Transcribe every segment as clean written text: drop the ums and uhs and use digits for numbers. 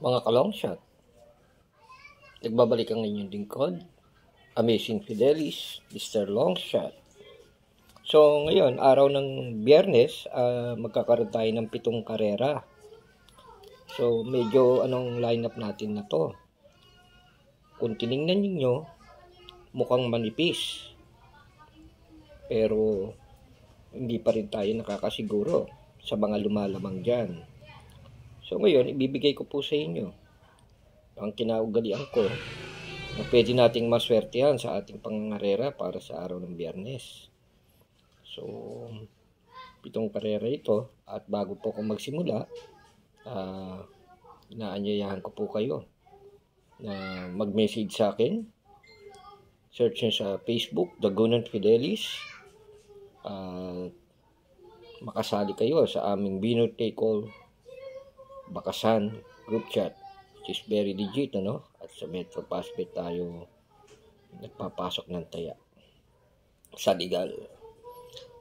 Mga ka-longshot, nagbabalik ang inyong lingkod, Amazing Fidelis, Mr. Longshot. So ngayon, araw ng Biyernes, magkakaroon tayo ng 7 karera. So medyo anong lineup natin na to? Kung tinignan ninyo, mukhang manipis. Pero hindi pa rin tayo nakakasiguro sa mga lumalamang dyan. So ngayon, ibibigay ko po sa inyo ang kinaugalian ko na pwede nating maswertehan sa ating pangangarera para sa araw ng Biyernes. So, 7 karera ito, at bago po ako magsimula, inaanyayahan ko po kayo na mag-message sa akin. Search nyo sa Facebook, Dagunan Fidelis. Makasali kayo sa aming Winner Take All Bakasan group chat, which is very legit, ano? At sa Metro Passbet tayo nagpapasok ng taya sa legal.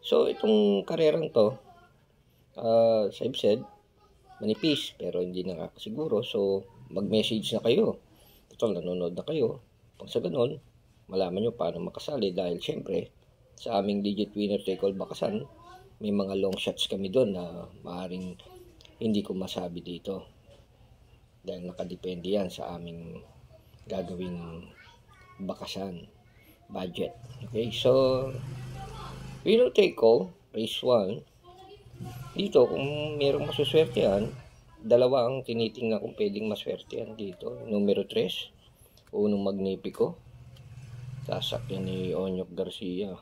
So itong karerang to, as I've said, manipis pero hindi nakakasiguro. So mag-message na kayo. Total, nanonood na kayo. Pag sa ganun, malaman nyo paano makasali dahil syempre sa aming legit Winner Take All Bakasan, may mga long shots kami doon na maaaring hindi ko masabi dito. Dahil nakadepende yan sa aming gagawing bakasan budget. Okay, so Winner Take All, race 1. Dito, kung mayroong masuswertehan, dalawa ang tinitingnan kung pwedeng maswertehan dito. Numero 3, Unong Magnifico. Sasakyan ni Onyok Garcia.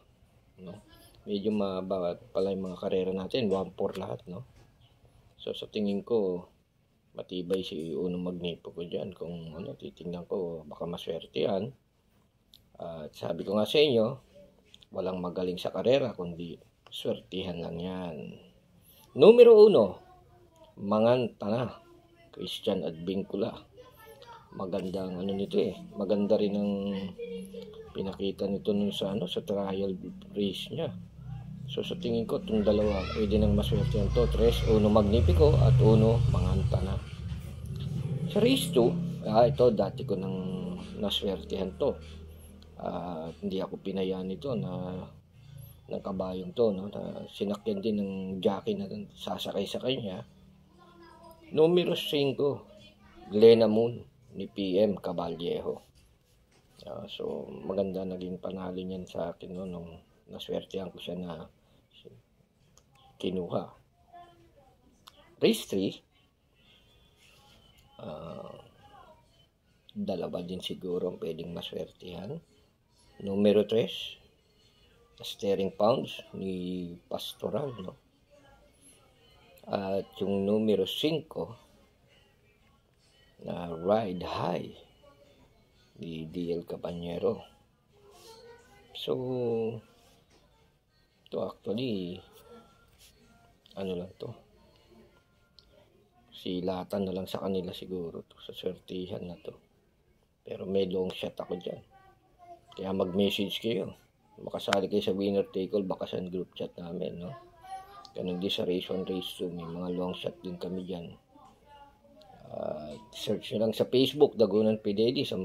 No? Medyo mababa pala yung mga karera natin. 1-4 lahat, no? So, sa tingin ko, matibay si Unong Magnifico dyan. Kung ano, titingnan ko, baka maswertehan. At sabi ko nga sa inyo, walang magaling sa karera, kundi swertihan lang yan. Numero 1, Mangantana, Christian Advincula. Magandang ano nito eh. Maganda rin ang pinakita nito nun sa sa trial race niya. So sa tingin ko itong dalawa pwede nang maswertehan to. 3, Unong Magnifico at 1, Mangantana. Sa race 2, ito dati ko nang naswertehan to. Hindi ako pinayaan nito na ng kabayong to, no? Na sinakyan din ng jockey na sasakay sa kanya. Numero 5, Lena Moon ni PM Caballejo. So maganda naging panalo niyan sa akin, no, nung naswertehan ko siya na kinuha. Race 3, dalawa din siguro ang pwedeng maswertehan. Numero 3, Steering Pounds ni Pastoral, no? At yung numero 5 na Ride High ni DL Caballero. So ito actually ano lang to, silatan na lang sa kanila siguro to, sa swertihan na to. Pero may long shot ako dyan, kaya mag-message kayo, makasali kayo sa Winner Take All Bakasan group chat namin, no? Ganun din sa race 1, race 2, may mga long shot din kami dyan. Search nyo lang sa Facebook, Dagunan Fidelis, sa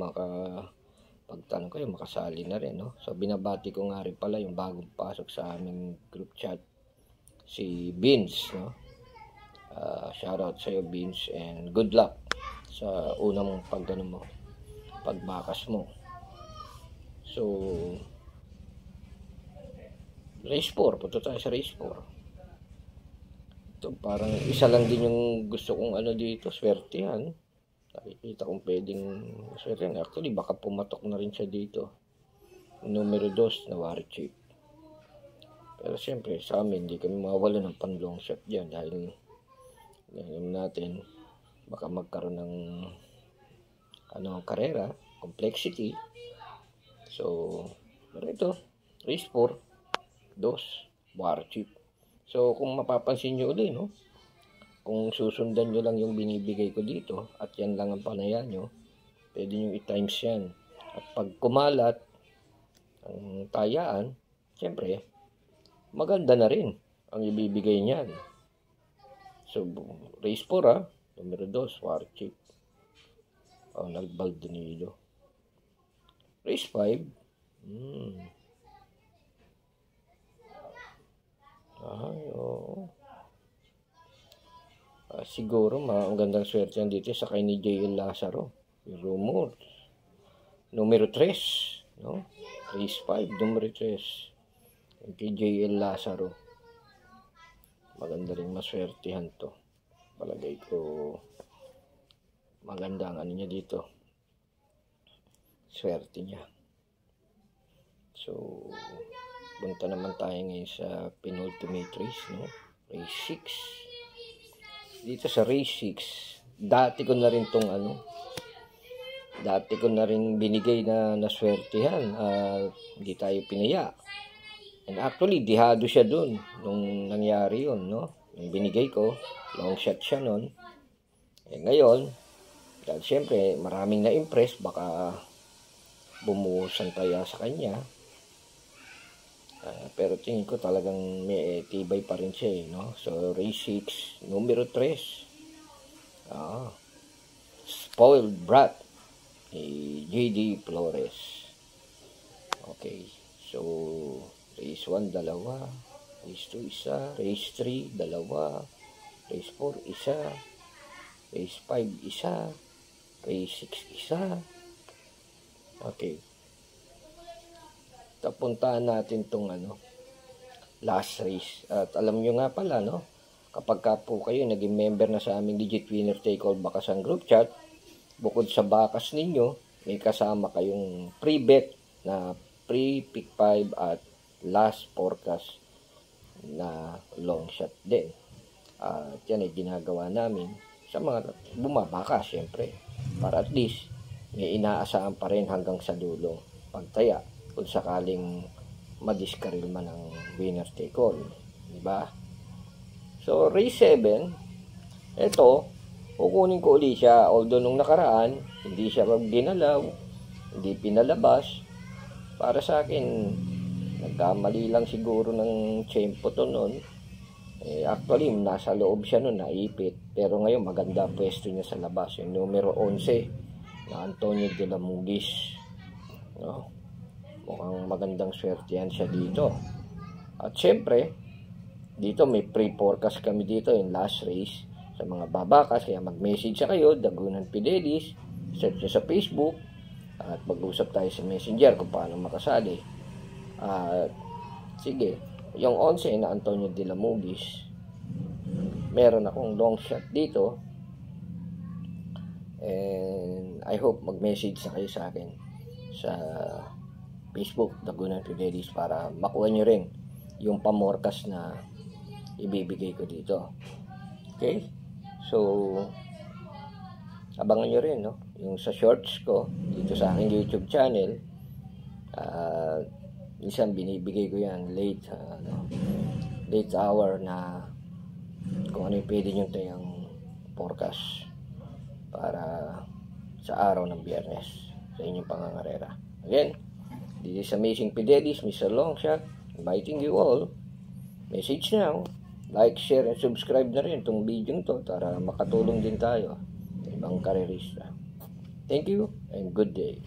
pagtanong kayo, makasali na rin, no? So binabati ko nga rin pala yung bagong pasok sa aming group chat, si Vince, no? Shoutout sa'yo, Vince, and good luck sa unang pagbakas mo. So race 4, punta tayo sa race 4. Ito parang isa lang din yung gusto kong ano dito, swertihan. Nakikita kong pwedeng swertihan. Actually baka pumatok na rin siya dito. Numero 2 na Warchip. Pero siyempre sa amin hindi kami mawala ng pan-long shot dyan dahil alam natin baka magkaroon ng karera, complexity. So pero ito, race 4, 2, Warchip. So kung mapapansin nyo ulit, no, kung susundan nyo lang yung binibigay ko dito at yan lang ang panayaan nyo, pwede nyo i-times yan. At pag kumalat ang tayaan, siyempre maganda na rin ang ibibigay niyan. So race 4, numero 2, Warchip. Ronald Baldonido. Race 5. Ay, oo. Siguro ang gandang swerte yan dito sa kay ni J.L. Lazaro. Yung rumor. Numero 3. No? Race 5, numero 3. Yung kay J.L. Lazaro. Maganda rin maswertihan to. Palagay ko maganda ang ano niya dito. Swerte niya. So, punta naman tayo ngayon sa penultimate race, no? Race 6. Dito sa race 6, dati ko na rin tong dati ko na rin binigay na naswertihan. Hindi tayo pinaya. And actually, dihado siya dun nung nangyari yun, no? Yung binigay ko, long shot siya nun. Eh ngayon, dahil syempre, maraming na-impress, baka bumuhos ang taya sa kanya. Pero tingin ko talagang may tibay pa rin siya, no? So, race 6, numero 3. Spoiled Brat, J.D. Flores. Okay. So, race 1, dalawa. Race 2, isa. Race 3, dalawa. Race 4, isa. Race 5, isa. Race 6, isa. Okay. Tapuntahan natin tong last race. At alam nyo nga pala, no? Kapag ka po kayo naging member na sa aming Legit Winner Take All Bakasan group chat, bukod sa bakas ninyo, may kasama kayong pre-bet na pre-pick 5 at last forecast na long shot din. At yan ay ginagawa namin sa mga bumabaka, syempre. Para at least may inaasahan pa rin hanggang sa dulo pagtaya kung sakaling madiskaril man ang winner take all, diba? So race 7, ito kukunin ko ulit siya, although nung nakaraan hindi siya dinalaw, hindi pinalabas. Para sa akin nagkamali lang siguro ng tiyempo to nun. Actually nasa loob siya nun, naipit, pero ngayon maganda pwesto niya sa labas, yung numero 11 na Antonio de la Mugis, no? Mukhang magandang swertihan siya dito. At syempre, dito may pre-forecast kami dito yung last race sa mga babakas. Kaya mag-message sa kayo, Dagunan Fidelis, search nyo sa Facebook, at mag-usap tayo sa Messenger kung paano makasali. At sige, yung 11 na Antonio de la Mugis, meron akong long shot dito. And I hope mag-message sa kayo sa akin sa Facebook, Dagunan Fidelis, para makuha nyo rin yung pamorkas na ibibigay ko dito. Okay? So, abangan nyo rin, no? Yung sa shorts ko, dito sa aking YouTube channel. Minsan binibigay ko yan late hour na kung ano yung pwede nyo tayong forecast para sa araw ng Biyernes sa inyong pangangarera. Again, this is Amazing Fidelis, Mr. Longshot, inviting you all. Message now, like, share, and subscribe na rin itong video to para makatulong din tayo sa ibang karerista. Thank you and good day.